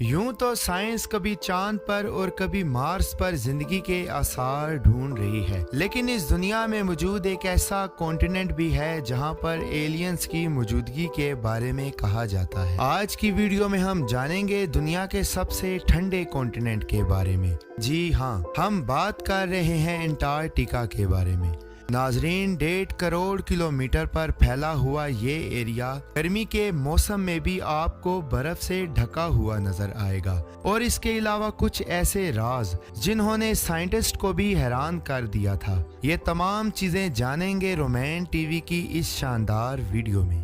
यूं तो साइंस कभी चांद पर और कभी मार्स पर जिंदगी के आसार ढूंढ रही है, लेकिन इस दुनिया में मौजूद एक ऐसा कॉन्टिनेंट भी है जहां पर एलियंस की मौजूदगी के बारे में कहा जाता है। आज की वीडियो में हम जानेंगे दुनिया के सबसे ठंडे कॉन्टिनेंट के बारे में। जी हाँ, हम बात कर रहे हैं अंटार्कटिका के बारे में। नाजरीन, 1.5 करोड़ किलोमीटर पर फैला हुआ ये एरिया गर्मी के मौसम में भी आपको बर्फ से ढका हुआ नजर आएगा, और इसके अलावा कुछ ऐसे राज जिन्होंने साइंटिस्ट को भी हैरान कर दिया था। ये तमाम चीजें जानेंगे रोमैन टीवी की इस शानदार वीडियो में।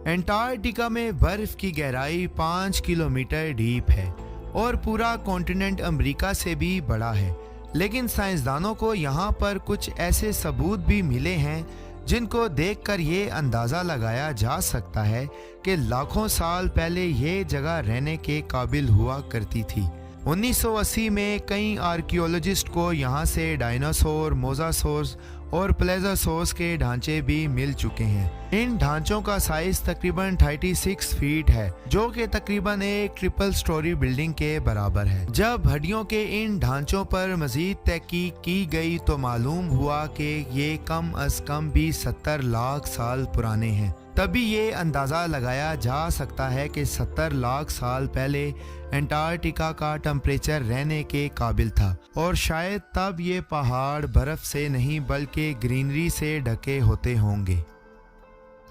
अंटार्कटिका में बर्फ की गहराई 5 किलोमीटर डीप है और पूरा कॉन्टिनेंट अमेरिका से भी बड़ा है, लेकिन साइंसदानों को यहाँ पर कुछ ऐसे सबूत भी मिले हैं जिनको देखकर ये अंदाज़ा लगाया जा सकता है कि लाखों साल पहले ये जगह रहने के काबिल हुआ करती थी। 1980 में कई आर्कियोलॉजिस्ट को यहाँ से डायनासोर, मोजासोर्स और प्लेजासोर्स के ढांचे भी मिल चुके हैं। इन ढांचों का साइज तकरीबन 36 फीट है, जो कि तकरीबन एक ट्रिपल स्टोरी बिल्डिंग के बराबर है। जब हड्डियों के इन ढांचों पर मजीद तहकीक की गई तो मालूम हुआ कि ये कम अज कम भी 70 लाख साल पुराने हैं। तभी ये अंदाज़ा लगाया जा सकता है कि 70 लाख साल पहले अंटार्कटिका का टेम्परेचर रहने के काबिल था, और शायद तब ये पहाड़ बर्फ से नहीं बल्कि ग्रीनरी से ढके होते होंगे।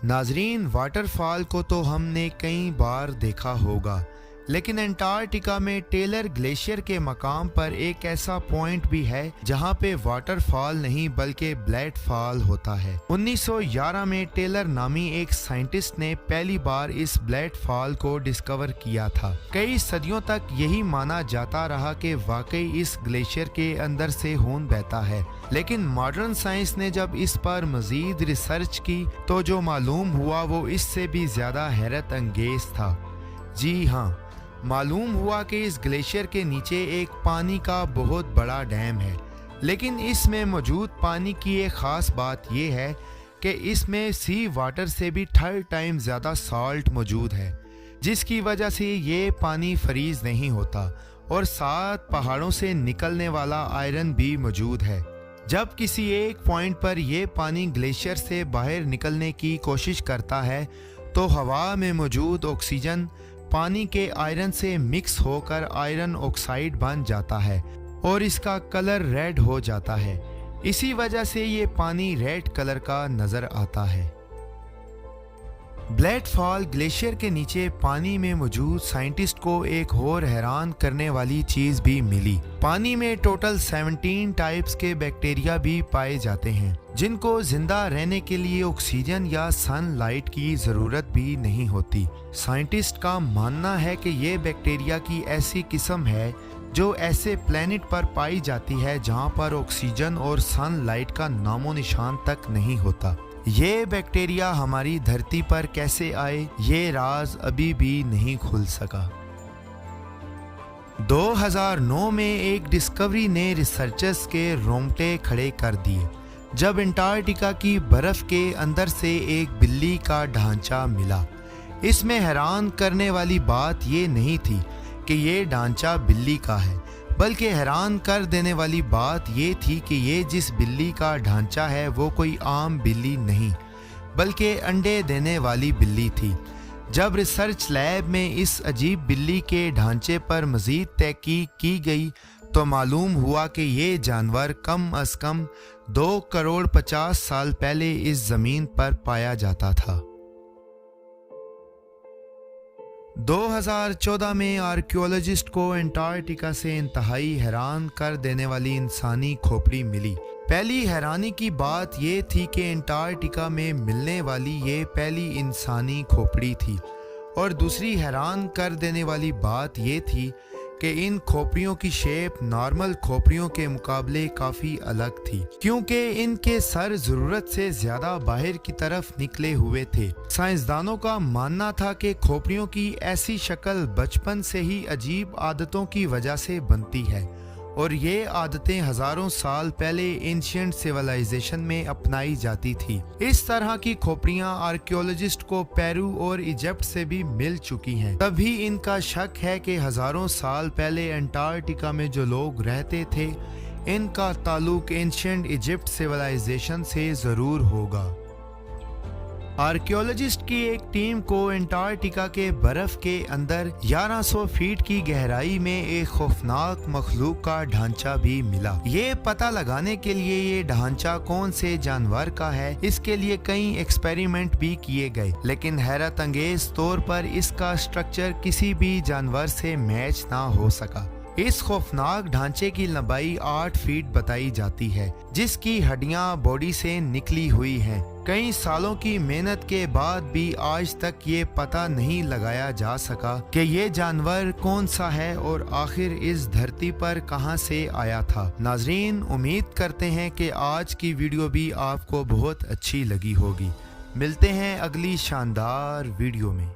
नाजरीन, वाटरफॉल को तो हमने कई बार देखा होगा, लेकिन अंटार्कटिका में टेलर ग्लेशियर के मकाम पर एक ऐसा पॉइंट भी है जहां पे वाटरफॉल नहीं बल्कि ब्लड फॉल होता है। 1911 में टेलर नामी एक साइंटिस्ट ने पहली बार इस ब्लड फॉल को डिस्कवर किया था। कई सदियों तक यही माना जाता रहा कि वाकई इस ग्लेशियर के अंदर से खून बहता है, लेकिन मॉडर्न साइंस ने जब इस पर मजीद रिसर्च की तो जो मालूम हुआ वो इससे भी ज्यादा हैरत अंगेज था। जी हाँ, मालूम हुआ कि इस ग्लेशियर के नीचे एक पानी का बहुत बड़ा डैम है, लेकिन इसमें मौजूद पानी की एक ख़ास बात यह है कि इसमें सी वाटर से भी 3 टाइम ज़्यादा साल्ट मौजूद है, जिसकी वजह से ये पानी फ्रीज नहीं होता, और साथ पहाड़ों से निकलने वाला आयरन भी मौजूद है। जब किसी एक पॉइंट पर यह पानी ग्लेशियर से बाहर निकलने की कोशिश करता है तो हवा में मौजूद ऑक्सीजन पानी के आयरन से मिक्स होकर आयरन ऑक्साइड बन जाता है और इसका कलर रेड हो जाता है। इसी वजह से ये पानी रेड कलर का नजर आता है। ब्लड फॉल ग्लेशियर के नीचे पानी में मौजूद साइंटिस्ट को एक और हैरान करने वाली चीज भी मिली। पानी में टोटल 17 टाइप्स के बैक्टीरिया भी पाए जाते हैं, जिनको जिंदा रहने के लिए ऑक्सीजन या सनलाइट की जरूरत भी नहीं होती। साइंटिस्ट का मानना है कि ये बैक्टीरिया की ऐसी किस्म है जो ऐसे प्लेनेट पर पाई जाती है जहां पर ऑक्सीजन और सनलाइट का नामो निशान तक नहीं होता। ये बैक्टीरिया हमारी धरती पर कैसे आए, ये राज अभी भी नहीं खुल सका। 2009 में एक डिस्कवरी ने रिसर्चर्स के रोंगटे खड़े कर दिए जब अंटार्कटिका की बर्फ के अंदर से एक बिल्ली का ढांचा मिला। इसमें हैरान करने वाली बात ये नहीं थी कि ये ढांचा बिल्ली का है, बल्कि हैरान कर देने वाली बात ये थी कि ये जिस बिल्ली का ढांचा है वो कोई आम बिल्ली नहीं बल्कि अंडे देने वाली बिल्ली थी। जब रिसर्च लैब में इस अजीब बिल्ली के ढांचे पर मजीद तहकीक की गई तो मालूम हुआ कि ये जानवर कम अज कम 2 करोड़ 50 साल पहले इस जमीन पर पाया जाता था। 2014 में आर्कियोलॉजिस्ट को अंटार्कटिका से इंतहाई हैरान कर देने वाली इंसानी खोपड़ी मिली। पहली हैरानी की बात ये थी कि अंटार्कटिका में मिलने वाली ये पहली इंसानी खोपड़ी थी, और दूसरी हैरान कर देने वाली बात ये थी कि इन खोपड़ियों की शेप नॉर्मल खोपड़ियों के मुकाबले काफ़ी अलग थी, क्योंकि इनके सर ज़रूरत से ज़्यादा बाहर की तरफ निकले हुए थे। साइंसदानों का मानना था कि खोपड़ियों की ऐसी शक्ल बचपन से ही अजीब आदतों की वजह से बनती है, اور یہ عادتیں ہزاروں سال پہلے اینشینٹ سیولائزیشن میں اپنائی جاتی تھی۔ اس طرح کی کھوپڑیاں آرکیولوجسٹ کو پیرو اور ایجپٹ سے بھی مل چکی ہیں۔ تبھی ان کا شک ہے کہ ہزاروں سال پہلے انٹارکٹیکا میں جو لوگ رہتے تھے ان کا تعلق اینشینٹ ایجپٹ سیولائزیشن سے ضرور ہوگا۔ آرکیولوجسٹ کی ایک ٹیم کو انٹارکٹیکا کے برف کے اندر 1100 فیٹ کی گہرائی میں ایک خوفناک مخلوق کا ڈھانچہ بھی ملا۔ یہ پتہ لگانے کے لیے یہ ڈھانچہ کون سے جانور کا ہے اس کے لیے کئی ایکسپیریمنٹ بھی کیے گئے، لیکن حیرت انگیز طور پر اس کا سٹرکچر کسی بھی جانور سے میچ نہ ہو سکا۔ اس خوفناک ڈھانچے کی لمبائی 8 فیٹ بتائی جاتی ہے، جس کی ہڈیاں باڈی سے نکلی ہوئی ہیں۔ کئی سالوں کی محنت کے بعد بھی آج تک یہ پتہ نہیں لگایا جا سکا کہ یہ جانور کون سا ہے اور آخر اس دھرتی پر کہاں سے آیا تھا۔ ناظرین، امید کرتے ہیں کہ آج کی ویڈیو بھی آپ کو بہت اچھی لگی ہوگی۔ ملتے ہیں اگلی شاندار ویڈیو میں۔